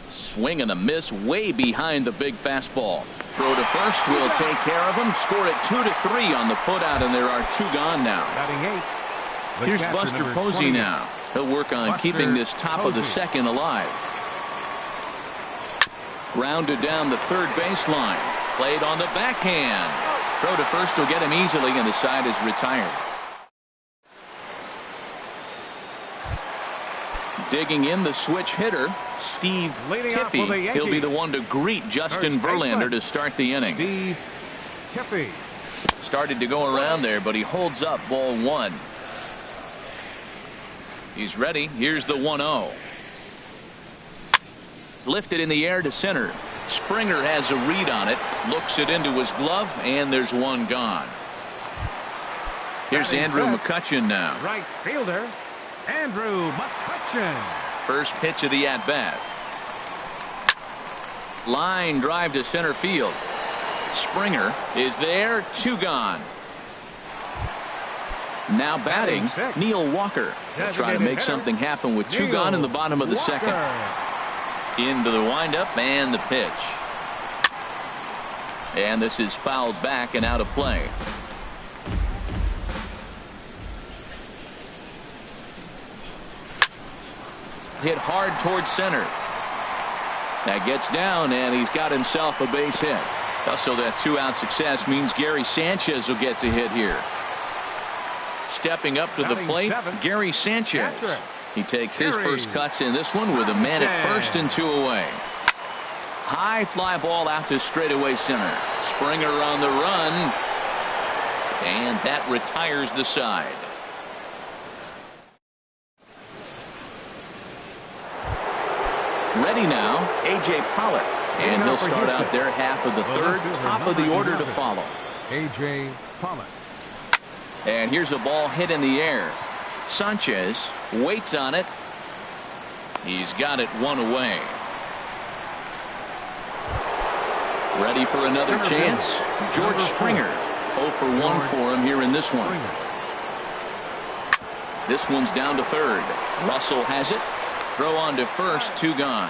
Swing and a miss way behind the big fastball. Throw to first will take care of him. Score it 2-3 on the putout, and there are 2 gone now. Here's Buster Posey now. He'll work on keeping this top of the second alive. Grounded down the third baseline. Played on the backhand. Throw to first will get him easily, and the side is retired. Digging in the switch hitter, Steve Tiffy. He'll be the one to greet Justin Verlander to start the inning. Steve Tiffy. Started to go around there, but he holds up ball 1. He's ready. Here's the 1-0. Lifted in the air to center. Springer has a read on it. Looks it into his glove, and there's 1 gone. Here's Andrew McCutchen now. Right fielder, Andrew McCutchen. First pitch of the at-bat. Line drive to center field. Springer is there. 2 gone. Now batting, Neil Walker. He'll try to make something happen with 2 gone in the bottom of the second. Into the windup and the pitch. And this is fouled back and out of play. Hit hard towards center. That gets down, and he's got himself a base hit. Also, that 2-out success means Gary Sanchez will get to hit here. Stepping up to the plate, Gary Sanchez. He takes his first cuts in this one with a man at first and 2 away. High fly ball out to straightaway center. Springer on the run, and that retires the side. Ready now, A.J. Pollock, and he'll start out there half of the third, top of the order to follow. A.J. Pollock. And here's a ball hit in the air. Sanchez waits on it. He's got it 1 away. Ready for another chance. George Springer. 0 for 1 for him here in this one. This one's down to third. Russell has it. Throw on to first. 2 gone.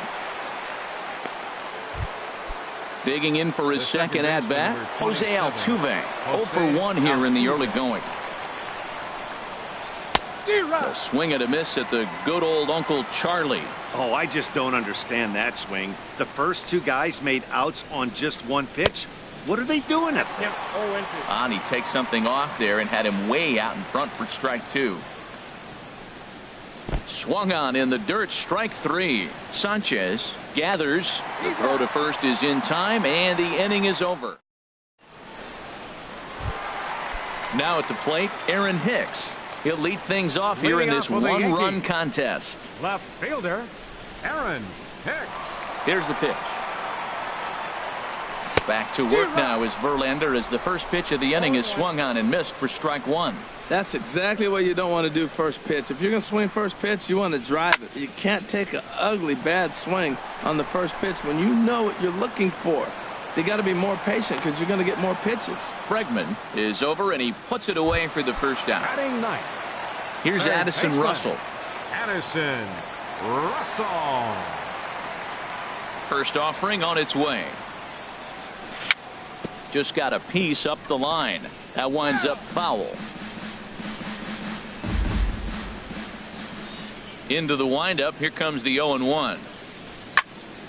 Digging in for his second at bat, Jose Altuve. 0 for 1 here in the early going. A swing and a miss at the good old Uncle Charlie. Oh, I just don't understand that swing. The first 2 guys made outs on just 1 pitch. What are they doing up there? And he takes something off there and had him way out in front for strike 2. Swung on in the dirt, strike 3. Sanchez gathers. The throw to first is in time, and the inning is over. Now at the plate, Aaron Hicks. He'll lead things off here in this 1-run contest. Left fielder, Aaron Hicks. Here's the pitch. Back to work now is Verlander as the first pitch of the inning is swung on and missed for strike 1. That's exactly what you don't want to do first pitch. If you're going to swing first pitch, you want to drive it. You can't take an ugly, bad swing on the first pitch when you know what you're looking for. They got to be more patient because you're going to get more pitches. Bregman is over, and he puts it away for the first out. Batting ninth. Here's Addison Russell. Addison Russell. First offering on its way. Just got a piece up the line. That winds up foul. Into the windup. Here comes the 0-1.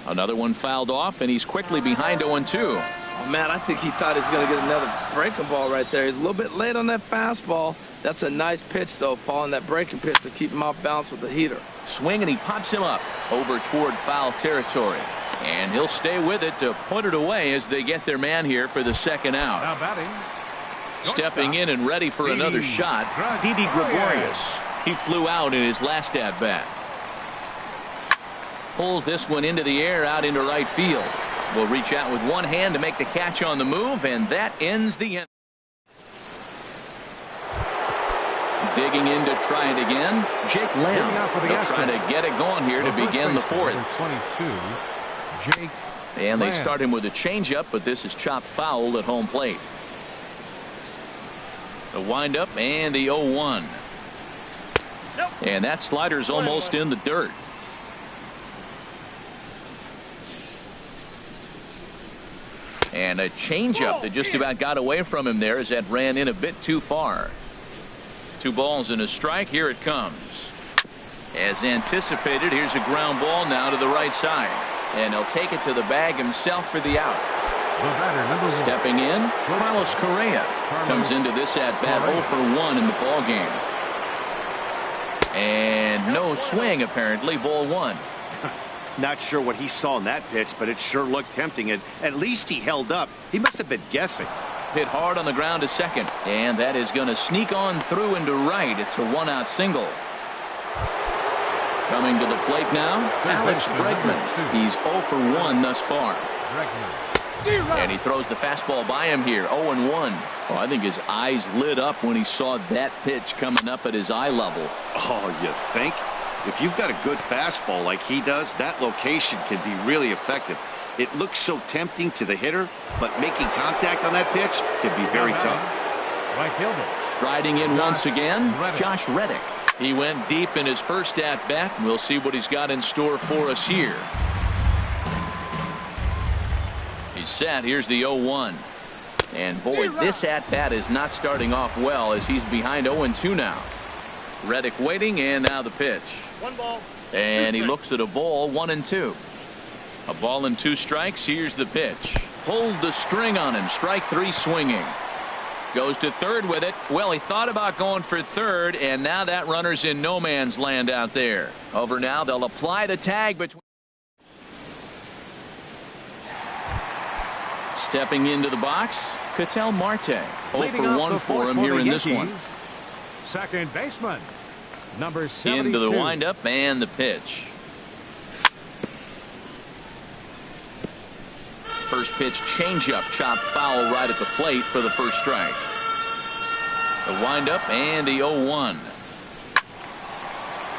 Another one fouled off, and he's quickly behind 0-2. Oh, man, I think he thought he was going to get another breaking ball right there. He's a little bit late on that fastball. That's a nice pitch, though, following that breaking pitch to keep him off balance with the heater. Swing, and he pops him up over toward foul territory. And he'll stay with it to put it away as they get their man here for the second out. Now batting. Stepping in and ready for another shot, Didi Gregorius. He flew out in his last at-bat. Pulls this one into the air out into right field. Will reach out with one hand to make the catch on the move, and that ends the inning. Digging in to try it again, Jake Lamb. They'll try to get it going here to begin the fourth. 22, Jake and they Lamb. start him with a changeup, but this is chopped foul at home plate. The windup and the 0-1. And that slider's almost in the dirt. And a changeup that just about got away from him there as that ran in a bit too far. 2 balls and a strike. Here it comes. As anticipated, here's a ground ball now to the right side. And he'll take it to the bag himself for the out. The batter, number 1. Stepping in, Carlos Correa comes into this at-bat 0 for 1 in the ball game. And no swing, apparently. Ball 1. Not sure what he saw in that pitch, but it sure looked tempting, and at least he held up. He must have been guessing. Hit hard on the ground to second, and that is going to sneak on through into right. It's a 1-out single. Coming to the plate now, Alex Bregman. He's 0 for 1 thus far. And he throws the fastball by him here, 0-1. Oh, I think his eyes lit up when he saw that pitch coming up at his eye level. Oh, you think? If you've got a good fastball like he does, that location can be really effective. It looks so tempting to the hitter, but making contact on that pitch can be very tough. Right fielder. Striding in once again, Josh Reddick. He went deep in his first at-bat. We'll see what he's got in store for us here. He's set. Here's the 0-1. And boy, this at-bat is not starting off well as he's behind 0-2 now. Reddick waiting, and now the pitch. 1 ball. And he looks at a ball, 1-2. A ball and 2 strikes. Here's the pitch. Pulled the string on him. Strike 3 swinging. Goes to third with it. Well, he thought about going for third, and now that runner's in no man's land out there. Over now, they'll apply the tag between. Stepping into the box, Ketel Marte. 0 for 1 for him here in this one. Second baseman, number 72. Into the windup and the pitch. First pitch changeup, chopped foul right at the plate for the first strike. The windup and the 0-1.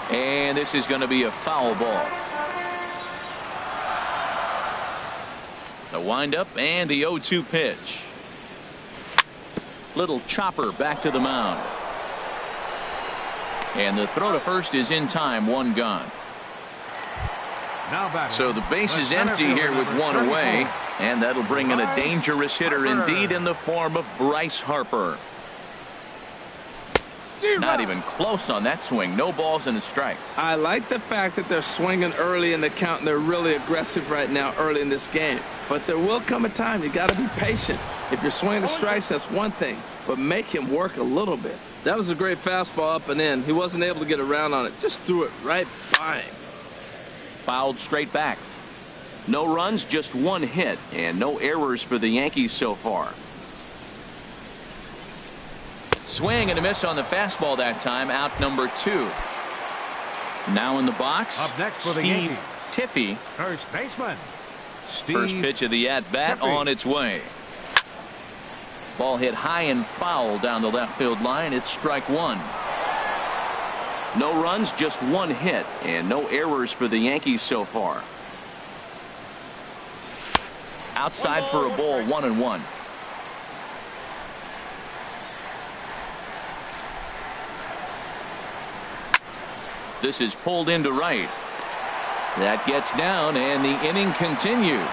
And this is going to be a foul ball. The windup and the 0-2 pitch. Little chopper back to the mound. And the throw to first is in time. 1 gone. So the base is empty here with 1 away. And that'll bring in a dangerous hitter indeed in the form of Bryce Harper. Not even close on that swing. No balls and a strike. I like the fact that they're swinging early in the count and they're really aggressive right now early in this game. But there will come a time you got to be patient. If you're swinging the strikes, that's one thing, but make him work a little bit. That was a great fastball up and in. He wasn't able to get around on it. Just threw it right by him. Fouled straight back. No runs, just 1 hit, and no errors for the Yankees so far. Swing and a miss on the fastball that time. Out number 2. Now in the box, up next for the Steve Yankees, Tiffy. first baseman. First pitch of the at-bat on its way. Ball hit high and foul down the left field line. It's strike 1. No runs, just 1 hit, and no errors for the Yankees so far. Outside for a ball, 1-1. This is pulled into right. That gets down, and the inning continues.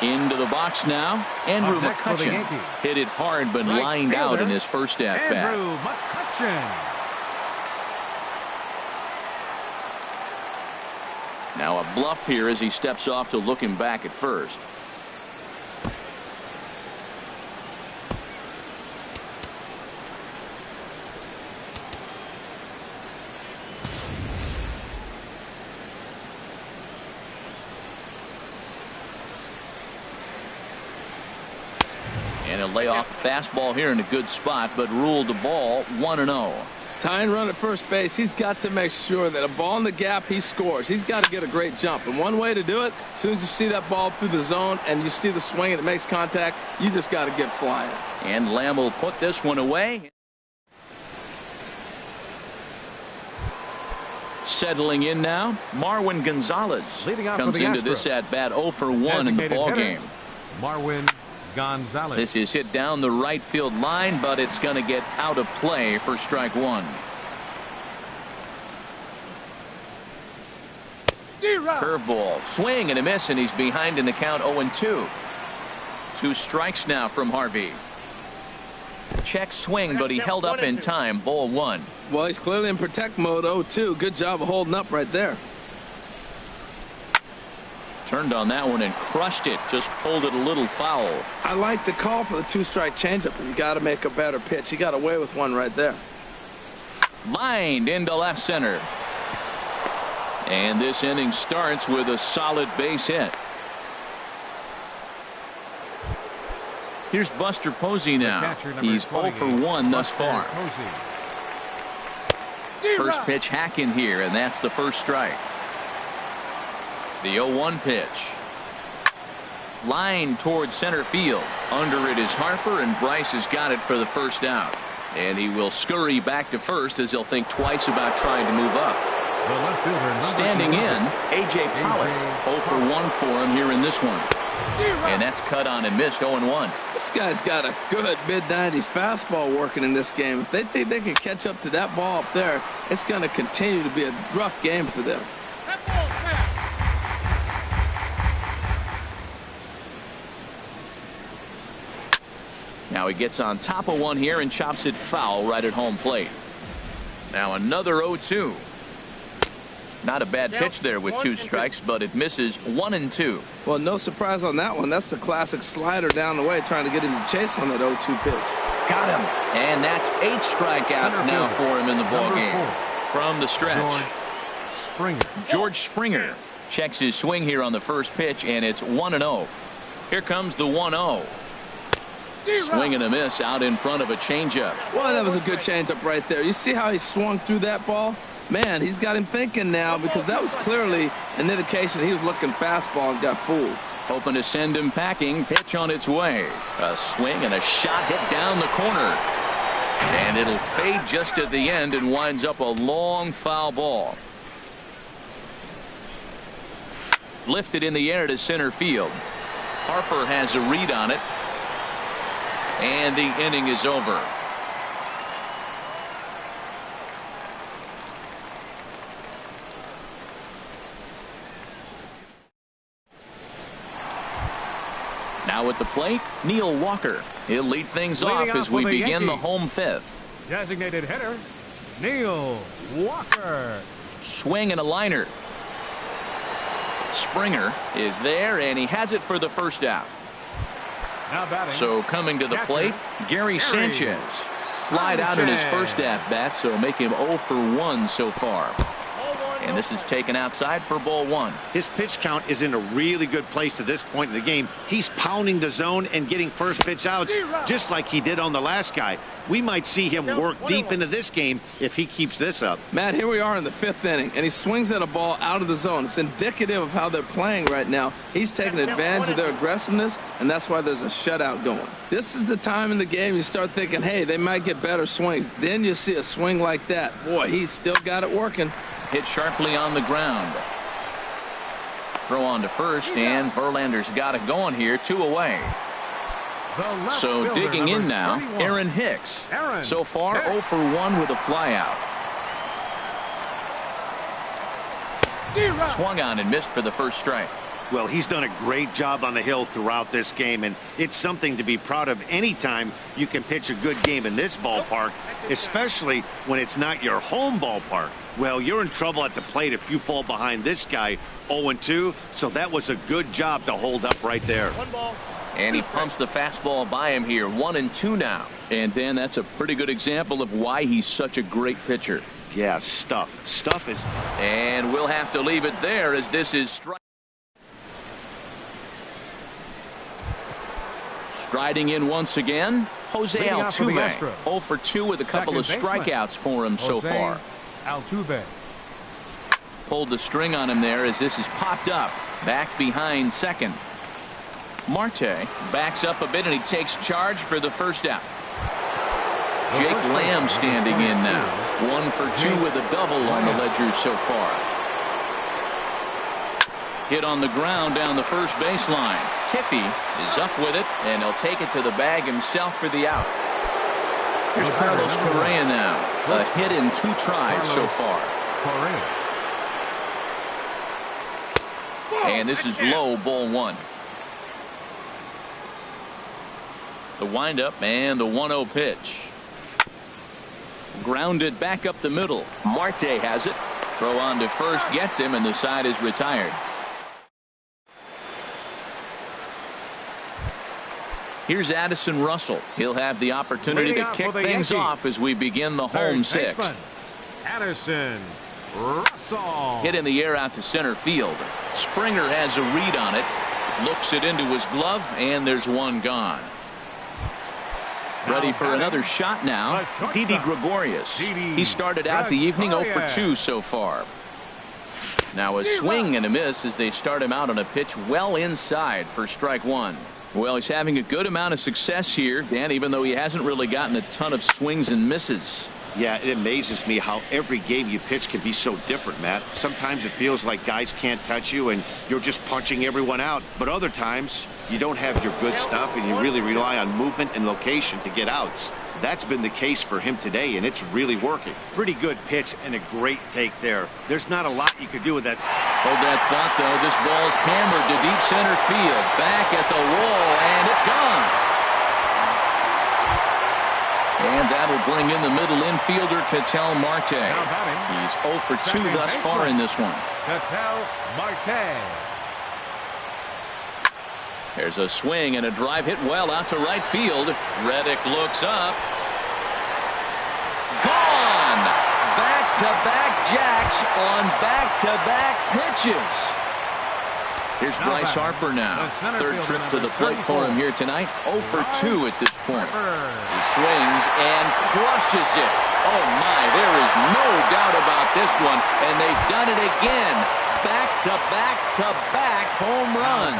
Into the box now, Andrew McCutchen. Hit it hard, but lined out in his first at-bat. Andrew McCutchen. Now a bluff here as he steps off to look him back at first. And a layoff fastball here in a good spot, but ruled the ball 1-0. Tying run at first base, he's got to make sure that a ball in the gap, he scores. He's got to get a great jump. And one way to do it, as soon as you see that ball through the zone and you see the swing and it makes contact, you just got to get flying. And Lamb will put this one away. Settling in now, Marwin Gonzalez comes into this at-bat 0 for 1 in the ballgame. Marwin Gonzalez. This is hit down the right field line, but it's going to get out of play for strike 1. Curveball, swing and a miss, and he's behind in the count 0-2. 2 strikes now from Harvey. Check swing, but he held up in time. Ball 1. Well, he's clearly in protect mode. 0-2. Good job of holding up right there. Turned on that one and crushed it. Just pulled it a little foul. I like the call for the 2-strike changeup. You got to make a better pitch. He got away with one right there. Lined into left center. And this inning starts with a solid base hit. Here's Buster Posey now. He's 0 for 1 thus far. First pitch hacking here, and that's the first strike. The 0-1 pitch. Line towards center field. Under it is Harper, and Bryce has got it for the first out. And he will scurry back to first as he'll think twice about trying to move up. Standing in, A.J. Pollock. 0 for 1 for him here in this one. And that's cut on and missed. 0-1. This guy's got a good mid-90s fastball working in this game. If they think they can catch up to that ball up there, it's going to continue to be a rough game for them. Now he gets on top of one here and chops it foul right at home plate. Now another 0-2. Not a bad pitch there with 2 strikes, but it misses 1-2. Well, no surprise on that one. That's the classic slider down the way, trying to get him to chase on that 0-2 pitch. Got him. And that's 8 strikeouts now for him in the ballgame. From the stretch, George Springer checks his swing here on the first pitch, and it's 1-0. Here comes the 1-0. Swing and a miss out in front of a changeup. Well, that was a good changeup right there. You see how he swung through that ball? Man, he's got him thinking now, because that was clearly an indication he was looking fastball and got fooled. Hoping to send him packing. Pitch on its way. A swing and a shot hit down the corner. And it'll fade just at the end and winds up a long foul ball. Lifted in the air to center field. Harper has a read on it. And the inning is over. Now at the plate, Neil Walker. He'll lead things off as we begin the home 5th. Designated hitter, Neil Walker. Swing and a liner. Springer is there, and he has it for the first out. Now batting. So coming to the plate, Gary Sanchez. Flied out in his first at-bat, so make him 0 for 1 so far. And this is taken outside for ball 1. His pitch count is in a really good place at this point in the game. He's pounding the zone and getting first pitch outs just like he did on the last guy. We might see him work deep into this game if he keeps this up. Matt, here we are in the 5th inning, and he swings at a ball out of the zone. It's indicative of how they're playing right now. He's taking advantage of their aggressiveness, and that's why there's a shutout going. This is the time in the game you start thinking, hey, they might get better swings. Then you see a swing like that. Boy, he's still got it working. Hit sharply on the ground. Throw on to first, and Verlander's got it going here. 2 away. So digging in now, Aaron Hicks. So far 0 for 1 with a flyout. Swung on and missed for the first strike. Well, he's done a great job on the hill throughout this game, and it's something to be proud of anytime you can pitch a good game in this ballpark, especially when it's not your home ballpark. Well, you're in trouble at the plate if you fall behind this guy 0-2, so that was a good job to hold up right there. And he pumps the fastball by him here. 1-2 now. And Dan, that's a pretty good example of why he's such a great pitcher. Yeah, stuff is. And we'll have to leave it there as this is strike. Striding in once again, Jose Altuve. 0 for 2 with a couple of strikeouts for him so far. Altuve Pulled the string on him there as this is popped up. Back behind second. Marte backs up a bit and he takes charge for the first out. Jake Lamb standing in now. 1 for 2 with a double on the ledger so far. Hit on the ground down the first baseline. Tiffy is up with it, and he'll take it to the bag himself for the out. Here's Carlos Correa now. A hit in 2 tries so far. And this is low, ball one. The windup and the 1-0 pitch. Grounded back up the middle. Marte has it. Throw on to first gets him, and the side is retired. Here's Addison Russell. He'll have the opportunity to kick things off as we begin the home sixth. Addison Russell. Hit in the air out to center field. Springer has a read on it. Looks it into his glove, and there's one gone. Ready for another shot now. Didi Gregorius. He started out the evening 0 for 2 so far. Now a swing and a miss as they start him out on a pitch well inside for strike one. Well, he's having a good amount of success here, Dan, even though he hasn't really gotten a ton of swings and misses. Yeah, it amazes me how every game you pitch can be so different, Matt. Sometimes it feels like guys can't touch you and you're just punching everyone out. But other times, you don't have your good stuff and you really rely on movement and location to get outs. That's been the case for him today, and it's really working. Pretty good pitch and a great take there. There's not a lot you could do with that. Hold that thought, though. This ball's hammered to deep center field. Back at the wall, and it's gone. And that'll bring in the middle infielder, Ketel Marte. He's 0 for 2 thus far in this one. Ketel Marte. There's a swing and a drive hit well out to right field. Reddick looks up. Gone! Back-to-back jacks on back-to-back pitches. Here's Bryce Harper now. Third trip to the plate for him here tonight. 0 for 2 at this point. He swings and crushes it. Oh my, there is no doubt about this one. And they've done it again. Back-to-back-to-back home runs.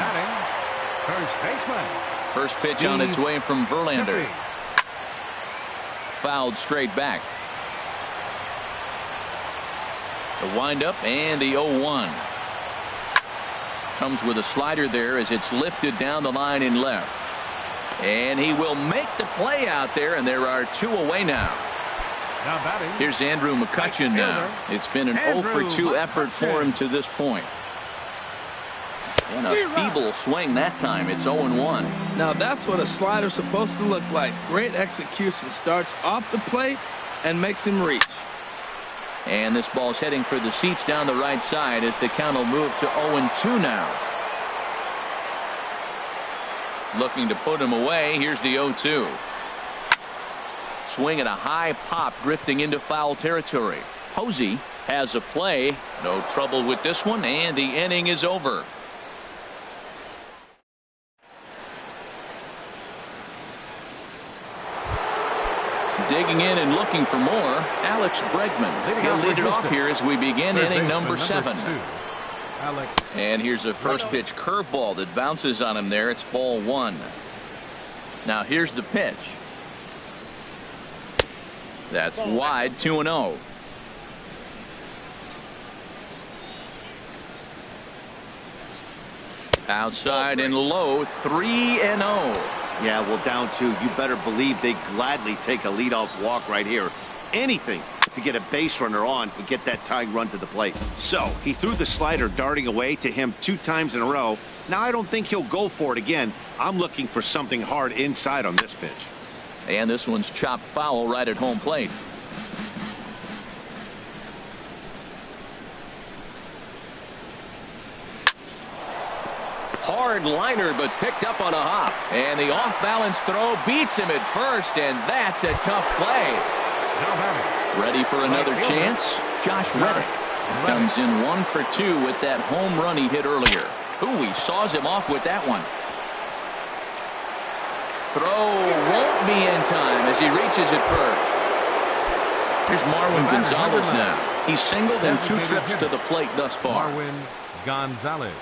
First baseman. First pitch on its way from Verlander. Fouled straight back. The windup and the 0-1. Comes with a slider there as it's lifted down the line in left. And he will make the play out there, and there are 2 away now. Here's Andrew McCutchen now. It's been an 0 for 2 effort for him to this point. And a feeble swing that time. It's 0-1. Now that's what a slider's supposed to look like. Great execution. Starts off the plate and makes him reach. And this ball's heading for the seats down the right side as the count will move to 0-2 now. Looking to put him away. Here's the 0-2. Swing at a high pop, drifting into foul territory. Posey has a play. No trouble with this one, and the inning is over. Digging in and looking for more, Alex Bregman. He'll lead it off here as we begin inning number 7. And here's a first pitch curveball that bounces on him there. It's ball 1. Now here's the pitch. That's wide, 2-0. Outside and low, 3-0. Yeah, well, down 2. You better believe they gladly take a leadoff walk right here. Anything to get a base runner on and get that tying run to the plate. So he threw the slider darting away to him 2 times in a row. Now I don't think he'll go for it again. I'm looking for something hard inside on this pitch. And this one's chopped foul right at home plate. Hard liner, but picked up on a hop. And the off-balance throw beats him at first, and that's a tough play. Ready for another chance? Josh Reddick comes in 1 for 2 with that home run he hit earlier. Ooh, he saws him off with that one. Throw won't be in time as he reaches it first. Here's Marwin Gonzalez now. He's singled in 2 trips to the plate thus far. Marwin Gonzalez.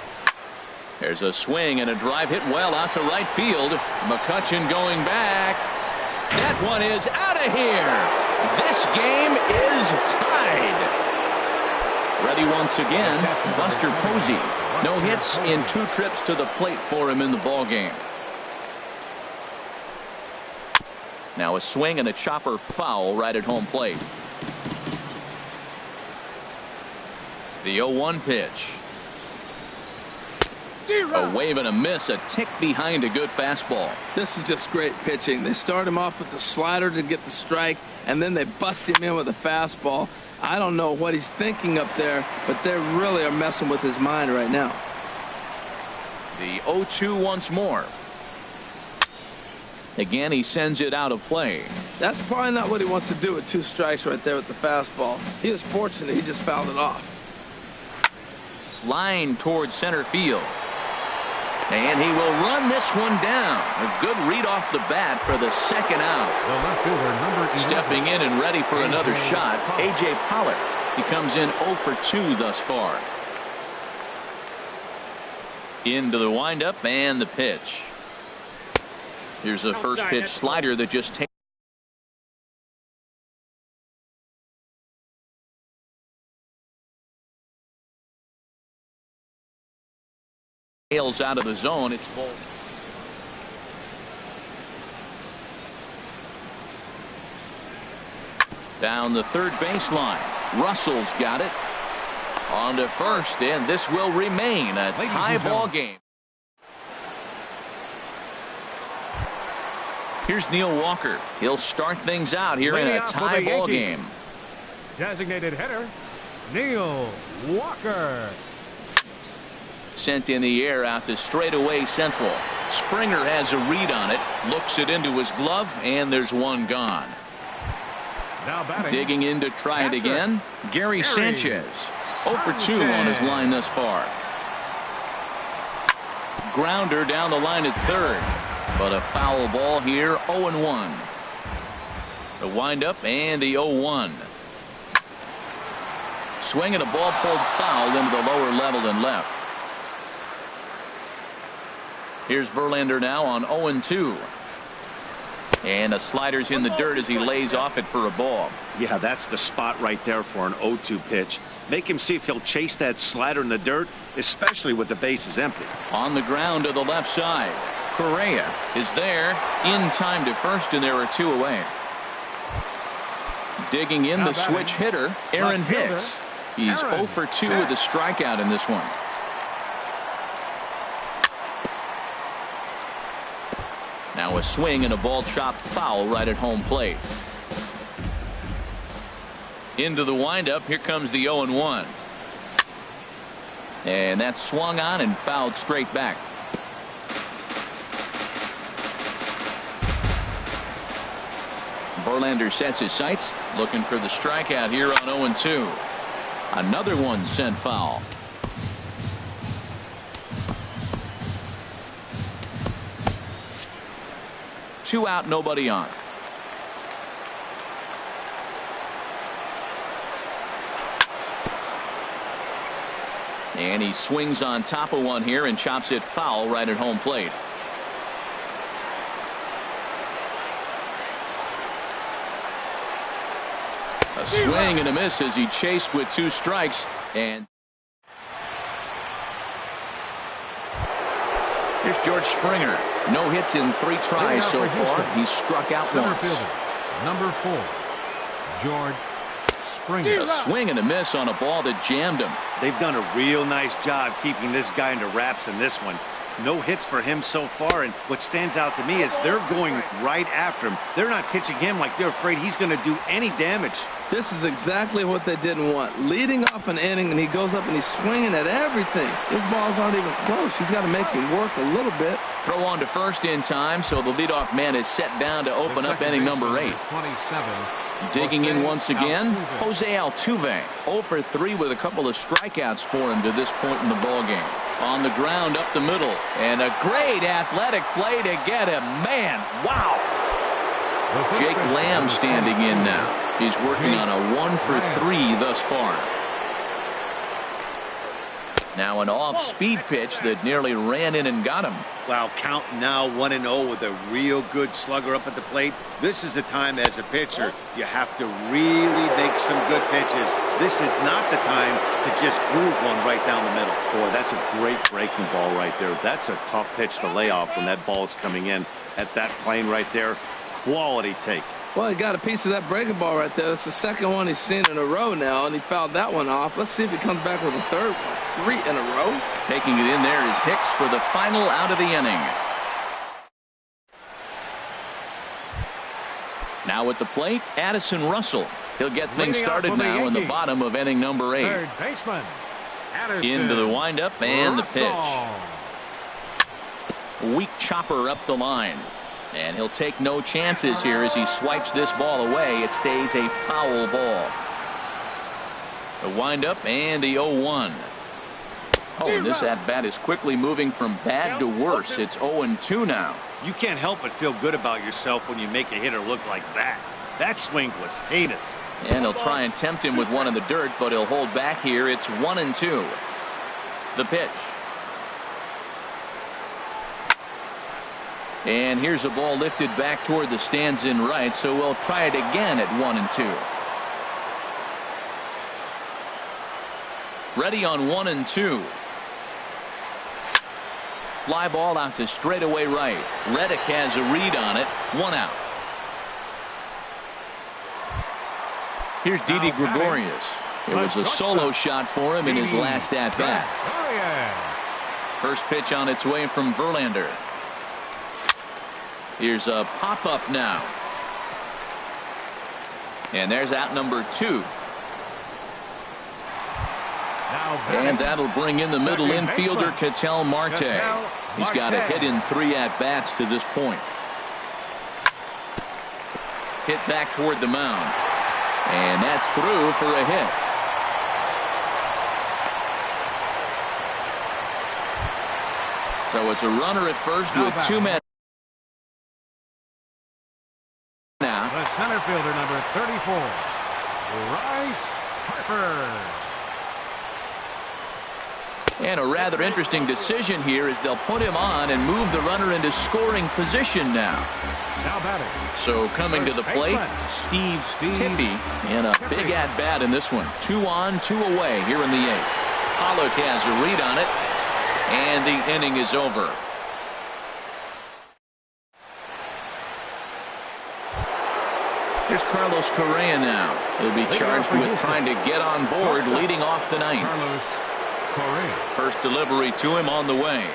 There's a swing and a drive hit well out to right field. McCutchen going back. That one is out of here. This game is tied. Ready once again, Buster Posey. No hits in 2 trips to the plate for him in the ballgame. Now a swing and a chopper foul right at home plate. The 0-1 pitch. A wave and a miss, a tick behind a good fastball. This is just great pitching. They start him off with the slider to get the strike, and then they bust him in with a fastball. I don't know what he's thinking up there, but they really are messing with his mind right now. The 0-2 once more. Again, he sends it out of play. That's probably not what he wants to do with 2 strikes right there with the fastball. He was fortunate he just fouled it off. Line towards center field. And he will run this one down. A good read off the bat for the second out. The left fielder, number 11. Stepping in and ready for another shot, A.J. Pollard. He comes in 0 for 2 thus far. Into the windup and the pitch. Here's a first pitch slider that just takes. Tails out of the zone. It's ball. Down the third baseline. Russell's got it. On to first, and this will remain a tie ball game. Here's Neil Walker. He'll start things out here in a tie ball game. Designated hitter, Neil Walker. Sent in the air out to straightaway central. Springer has a read on it. Looks it into his glove, and there's one gone. Now batting. Digging in to try it again. Gary Sanchez. 0 for 2 on his line thus far. Grounder down the line at third. But a foul ball here, 0-1. The windup and the 0-1. Swing and a ball pulled foul into the lower level and left. Here's Verlander now on 0-2. And the slider's in the dirt as he lays off it for a ball. Yeah, that's the spot right there for an 0-2 pitch. Make him see if he'll chase that slider in the dirt, especially with the bases empty. On the ground to the left side. Correa is there in time to first, and there are 2 away. Digging in the switch hitter, Aaron Hicks. He's 0 for 2 with a strikeout in this one. Now a swing and a ball chopped foul right at home plate. Into the windup. Here comes the 0-1. And that's swung on and fouled straight back. Verlander sets his sights, looking for the strikeout here on 0-2. Another one sent foul. Two out, nobody on. And he swings on top of one here and chops it foul right at home plate. A swing and a miss as he chased with 2 strikes. And here's George Springer. No hits in 3 tries so far. He's struck out once. Number 4, George Springer. A swing and a miss on a ball that jammed him. They've done a real nice job keeping this guy into wraps in this one. No hits for him so far, and what stands out to me is they're going right after him. They're not pitching him like they're afraid he's going to do any damage. This is exactly what they didn't want. Leading off an inning, and he goes up and he's swinging at everything. His balls aren't even close. He's got to make him work a little bit. Throw on to first in time, so the leadoff man is set down to open up inning number 8. 27. Digging in once again, Jose Altuve. 0 for 3 with a couple of strikeouts for him to this point in the ballgame. On the ground up the middle, and a great athletic play to get him. Man, wow. Jake Lamb standing in now. He's working on a 1 for 3 thus far. Now an off-speed pitch that nearly ran in and got him. Wow, count now 1-0 with a real good slugger up at the plate. This is the time as a pitcher you have to really make some good pitches. This is not the time to just groove one right down the middle. Boy, that's a great breaking ball right there. That's a tough pitch to lay off when that ball is coming in at that plane right there. Quality take. Well, he got a piece of that breaking ball right there. That's the second one he's seen in a row now, and he fouled that one off. Let's see if he comes back with a third one. 3 in a row. Taking it in there is Hicks for the final out of the inning. Now at the plate, Addison Russell. He'll get things started now in the bottom of inning number 8. Third baseman, Addison Into the windup and the pitch. Russell. Weak chopper up the line. And he'll take no chances here as he swipes this ball away. It stays a foul ball. The windup and the 0-1. Oh, and this at-bat is quickly moving from bad to worse. It's 0-2 now. You can't help but feel good about yourself when you make a hitter look like that. That swing was heinous. And he'll try and tempt him with one in the dirt, but he'll hold back here. It's 1-2. The pitch. And here's a ball lifted back toward the stands in right, so we'll try it again at 1-2. Ready on 1-2. Fly ball out to straightaway right. Reddick has a read on it. 1 out. Here's Didi Gregorius. It was a solo shot for him in his last at-bat. First pitch on its way from Verlander. Here's a pop-up now. And there's out number 2. And that'll bring in the middle infielder, Ketel Marte. He's got a hit in 3 at-bats to this point. Hit back toward the mound. And that's through for a hit. So it's a runner at first with 2 men. Now, the center fielder, number 34, Bryce Harper. and a rather interesting decision here as they'll put him on and move the runner into scoring position now. Now batting. So coming to the plate, Steve Tippy in a big at-bat in this one. 2 on, 2 away here in the 8th. Pollock has a read on it, and the inning is over. Here's Carlos Correa now. He'll be charged with trying to get on board leading off the 9th. First delivery to him on the way.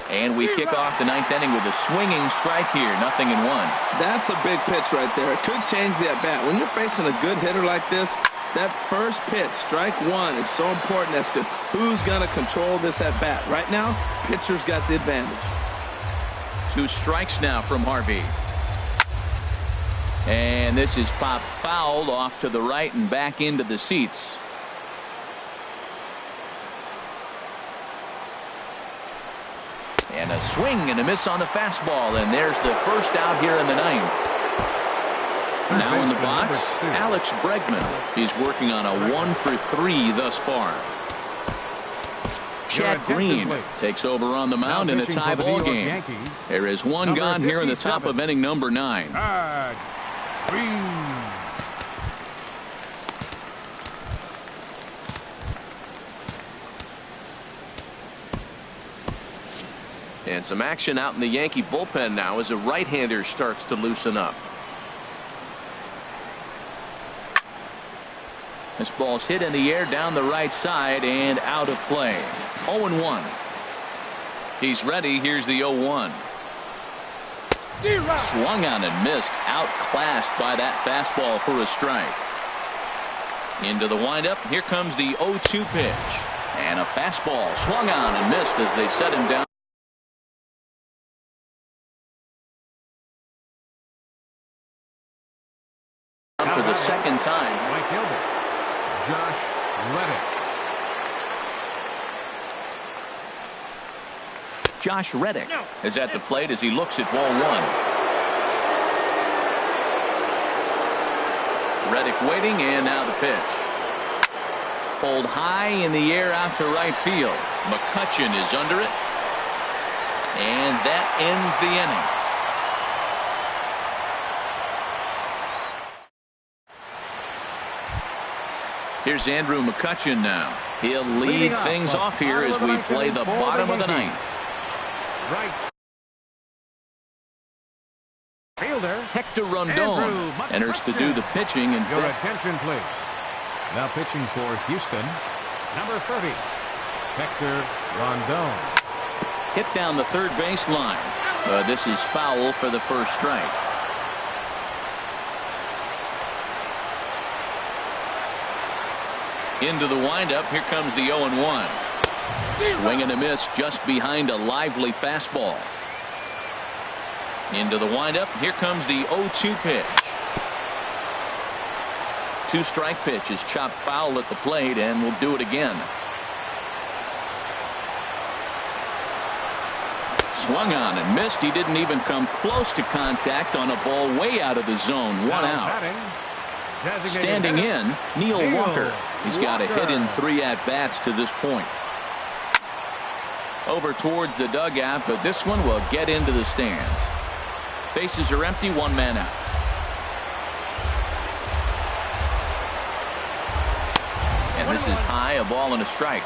And we kick off the 9th inning with a swinging strike here. 0-1. That's a big pitch right there. It could change the at-bat. When you're facing a good hitter like this, that first pitch, strike 1, is so important as to who's going to control this at-bat. Right now, pitcher's got the advantage. 2 strikes now from Harvey. And this is popped fouled off to the right and back into the seats. And a swing and a miss on the fastball, and there's the first out here in the 9th. Now in the box, Alex Bregman. He's working on a 1 for 3 thus far. Chad Green takes over on the mound in a tie ball game. There is 1 gone here in the top of inning number 9. And some action out in the Yankee bullpen now as a right-hander starts to loosen up. This ball's hit in the air down the right side and out of play. 0-1. He's ready. Here's the 0-1. Swung on and missed. Outclassed by that fastball for a strike. Into the windup. Here comes the 0-2 pitch. And a fastball swung on and missed as they set him down. For the second time. Right fielder, Josh Reddick. Josh Reddick is at the plate as he looks at ball 1. Reddick waiting, and now the pitch. Pulled high in the air out to right field. McCutchen is under it. And that ends the inning. Here's Andrew McCutchen now. He'll lead things off here as we play the bottom of the 9th. Right fielder, Hector Rondon enters to do the pitching. And your attention, please. Now pitching for Houston, number 30, Hector Rondon. Hit down the third baseline. This is foul for the first strike. Into the windup. Here comes the 0-1. Swing and a miss just behind a lively fastball. Into the windup. Here comes the 0-2 pitch. Two-strike pitch is chopped foul at the plate, and will do it again. Swung on and missed. He didn't even come close to contact on a ball way out of the zone. One out. Standing in, Neil Walker. He's got a hit in 3 at-bats to this point. Over towards the dugout, but this one will get into the stands. Bases are empty, 1 man out. And this is high, a ball and a strike.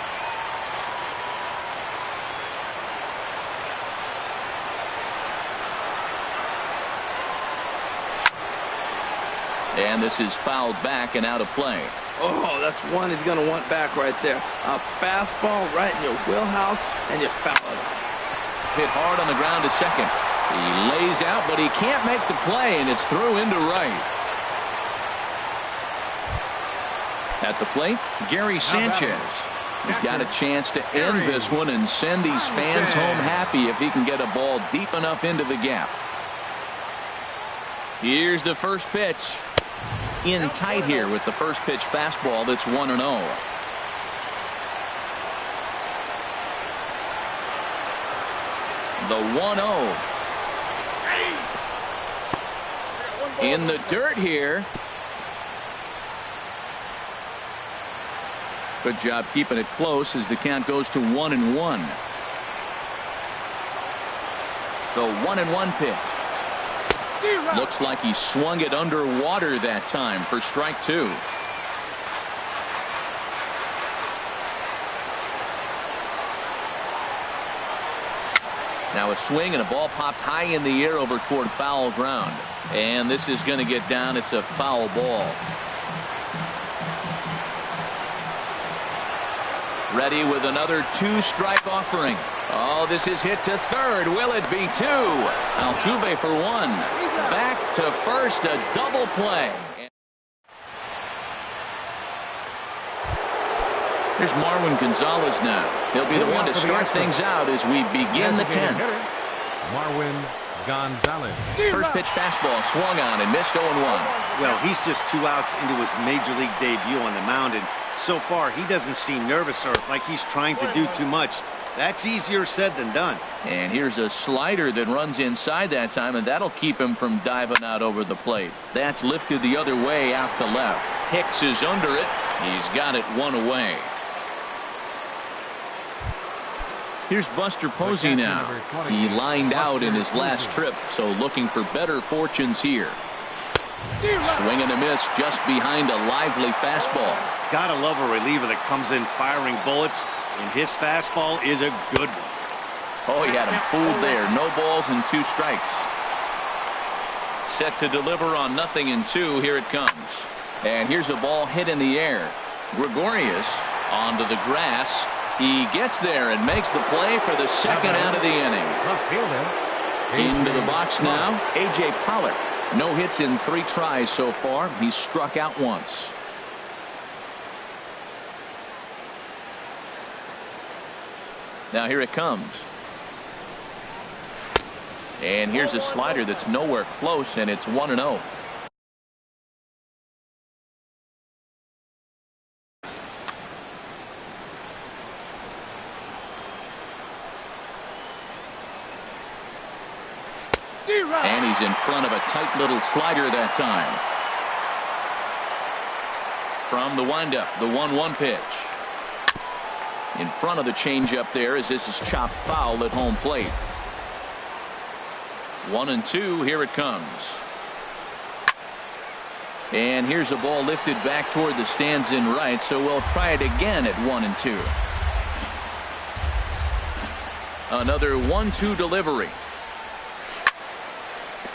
And this is fouled back and out of play. Oh, that's one he's going to want back right there. A fastball right in your wheelhouse, and you foul it. Hit hard on the ground to second. He lays out, but he can't make the play, and it's through into right. At the plate, Gary Sanchez. He's got a chance to end this one and send these fans home happy if he can get a ball deep enough into the gap. Here's the first pitch. In tight here with the first pitch fastball that's 1-0. The 1-0. In the dirt here. Good job keeping it close as the count goes to 1-1. The 1-1 pitch. Looks like he swung it underwater that time for strike 2. Now a swing and a ball popped high in the air over toward foul ground. And this is going to get down. It's a foul ball. Ready with another 2-strike offering. Oh, this is hit to third. Will it be 2? Altuve for 1. Back to first, a double play. Here's Marwin Gonzalez now. He'll be the one to start things out as we begin the 10th. Marwin Gonzalez. First pitch fastball swung on and missed 0-1. Well, he's just 2 outs into his major league debut on the mound, and so far he doesn't seem nervous or like he's trying to do too much. That's easier said than done. And here's a slider that runs inside that time, and that'll keep him from diving out over the plate. That's lifted the other way out to left. Hicks is under it. He's got it 1 away. Here's Buster Posey now. He lined out in his last trip, so looking for better fortunes here. Swing and a miss just behind a lively fastball. Gotta love a reliever that comes in firing bullets, and his fastball is a good one. Oh, he had him fooled there. No balls and 2 strikes. Set to deliver on 0-2. Here it comes. And here's a ball hit in the air. Gregorius onto the grass. He gets there and makes the play for the second out of the inning. Into the box now, A.J. Pollock. No hits in 3 tries so far. He's struck out once. Now here it comes. And here's a slider that's nowhere close, and it's 1-0. And he's in front of a tight little slider that time. From the windup, the 1-1 pitch. In front of the changeup there as this is chopped foul at home plate. 1-2. Here it comes. And here's a ball lifted back toward the stands in right, so we'll try it again at 1-2. Another 1-2 delivery.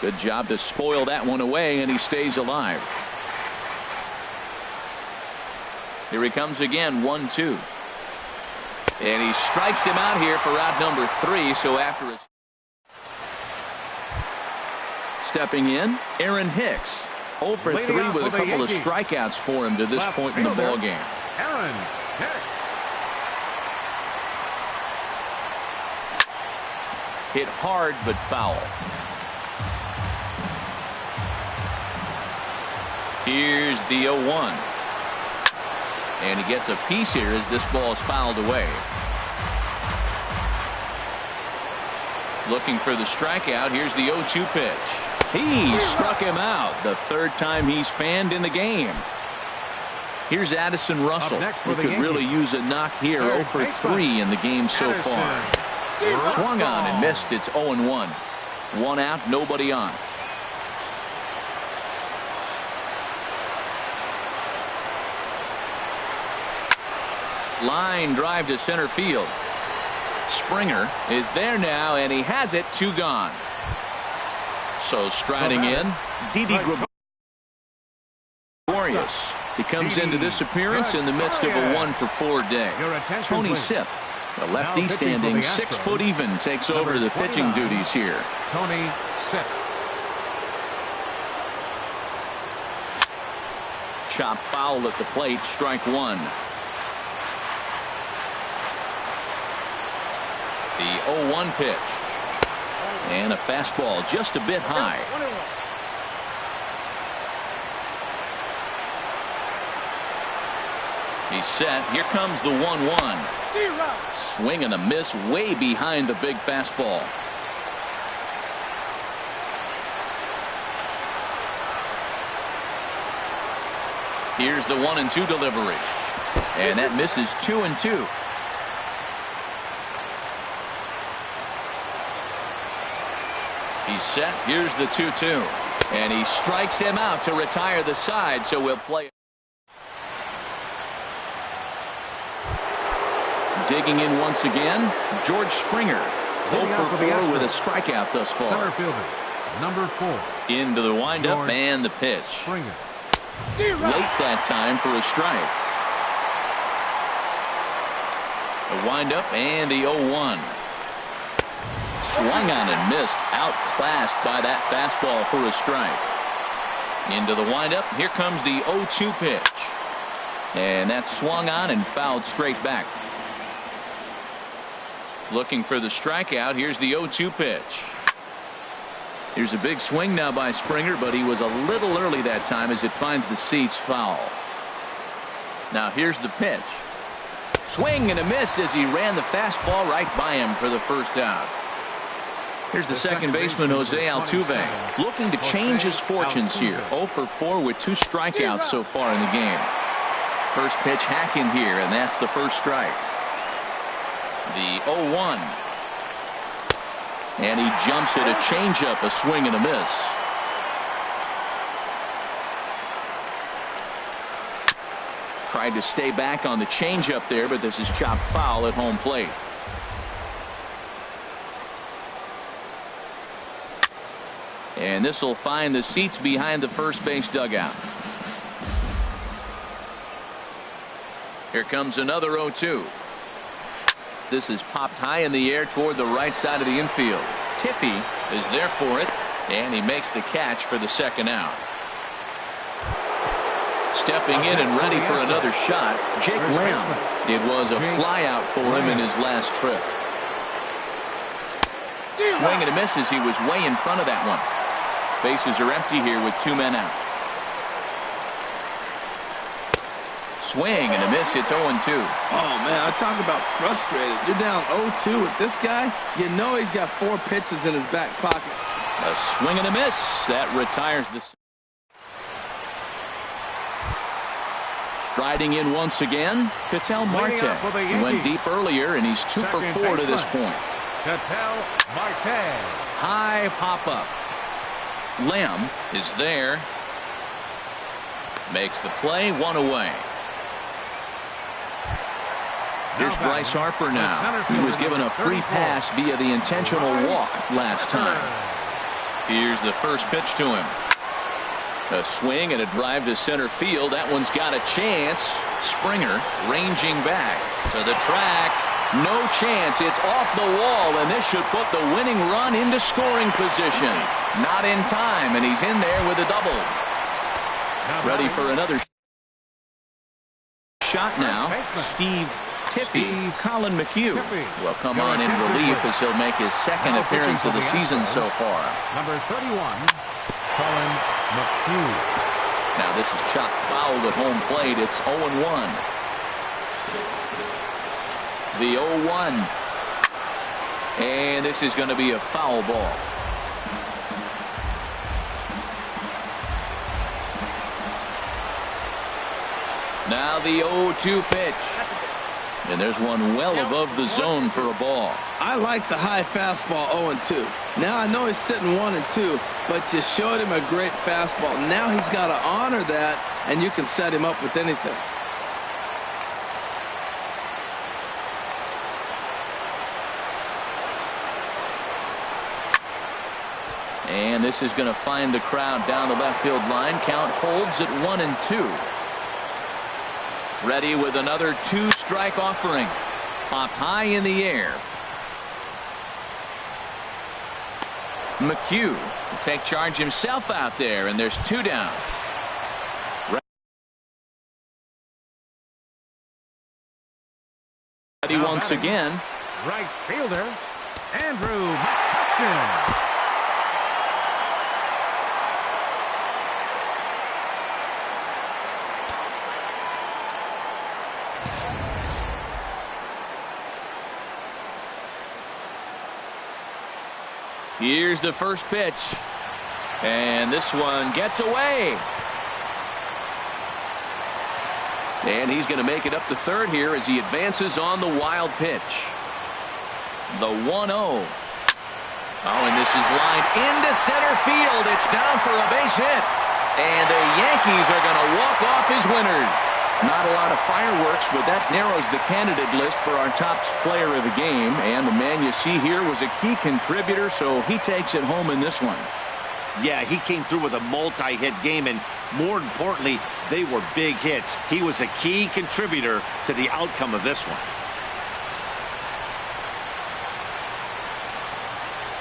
Good job to spoil that one away, and he stays alive. Here he comes again, 1-2. And he strikes him out here for out number 3. So after his stepping in, Aaron Hicks. 0 for 3 with a couple of strikeouts for him to this point in the ball game. Aaron Hicks. Hit hard but foul. Here's the 0-1. And he gets a piece here as this ball is fouled away. Looking for the strikeout. Here's the 0-2 pitch. He struck him out. The 3rd time he's fanned in the game. Here's Addison Russell, who could really use a knock here. 0 for 3 in the game so far. Swung on and missed. It's 0-1. 1 out, nobody on. Line drive to center field. Springer is there now, and he has it. 2 gone. So striding in, Didi Gregorius. He comes into this appearance in the midst of a 1 for 4 day. Tony Sipp, the lefty standing 6 foot even, takes over the pitching duties here. Tony Sipp. Chop foul at the plate, strike 1. The 0-1 pitch. And a fastball just a bit high. He's set. Here comes the 1-1. Swing and a miss way behind the big fastball. Here's the 1-2 delivery. And that misses 2-2. He's set. Here's the 2-2. And he strikes him out to retire the side, so we'll play it. Digging in once again, George Springer. 0 for 4 with a strikeout thus far. Center fielder, number 4. Into the windup and the pitch. Springer. Late that time for a strike. The windup and the 0-1. Swung on and missed. Outclassed by that fastball for a strike. Into the windup. Here comes the 0-2 pitch. And that's swung on and fouled straight back. Looking for the strikeout. Here's the 0-2 pitch. Here's a big swing now by Springer, but he was a little early that time as it finds the seats foul. Now here's the pitch. Swing and a miss as he ran the fastball right by him for the first out. Here's the second baseman, Jose Altuve, looking to change his fortunes here. 0 for 4 with 2 strikeouts so far in the game. First pitch hacking here, and that's the first strike. The 0-1. And he jumps at a changeup, a swing and a miss. Tried to stay back on the changeup there, but this is chopped foul at home plate. And this will find the seats behind the first base dugout. Here comes another 0-2. This is popped high in the air toward the right side of the infield. Tiffy is there for it, and he makes the catch for the second out. Stepping in and ready for another shot, Jake Lamb. It was a fly out for him in his last trip. Swing and a miss as he was way in front of that one. Bases are empty here with 2 men out. Swing and a miss. It's 0-2. Oh, man, I talk about frustrated. You're down 0-2 with this guy. You know he's got 4 pitches in his back pocket. A swing and a miss. That retires this. Striding in once again, Ketel Marte. He went deep earlier, and he's 2 for 4 to this point. Ketel Marte. High pop-up. Lamb is there. Makes the play, 1 away. Here's Bryce Harper now. He was given a free pass via the intentional walk last time. Here's the first pitch to him. A swing and a drive to center field. That one's got a chance. Springer ranging back to the track. No chance. It's off the wall, and this should put the winning run into scoring position. Not in time, and he's in there with a double. Ready for another shot now. Steve Tippy. Colin McHugh will come on in relief as he'll make his second appearance of the season so far. Number 31, Colin McHugh. Now this is chopped foul at home plate. It's 0-1. The 0-1. And this is going to be a foul ball. Now the 0-2 pitch. And there's one well above the zone for a ball. I like the high fastball 0-2. Now I know he's sitting 1-2, but you showed him a great fastball. Now he's got to honor that, and you can set him up with anything. And this is going to find the crowd down the left field line. Count holds at 1-2. Ready with another two-strike offering. Popped high in the air. McHugh will take charge himself out there, and there's two down. Ready once again. Right fielder, Andrew McCutchen. Here's the first pitch. And this one gets away. And he's going to make it up to third here as he advances on the wild pitch. The 1-0. Oh, and this is lined into center field. It's down for a base hit. And the Yankees are going to walk off as winners. Not a lot of fireworks, but that narrows the candidate list for our top player of the game. And the man you see here was a key contributor, so he takes it home in this one. Yeah, he came through with a multi-hit game, and more importantly, they were big hits. He was a key contributor to the outcome of this one.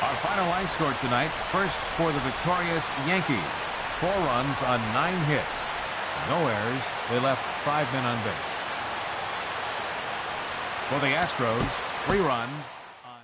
Our final line score tonight, first for the victorious Yankees. 4 runs on 9 hits. No errors. They left 5 men on base. For the Astros, 3 runs on...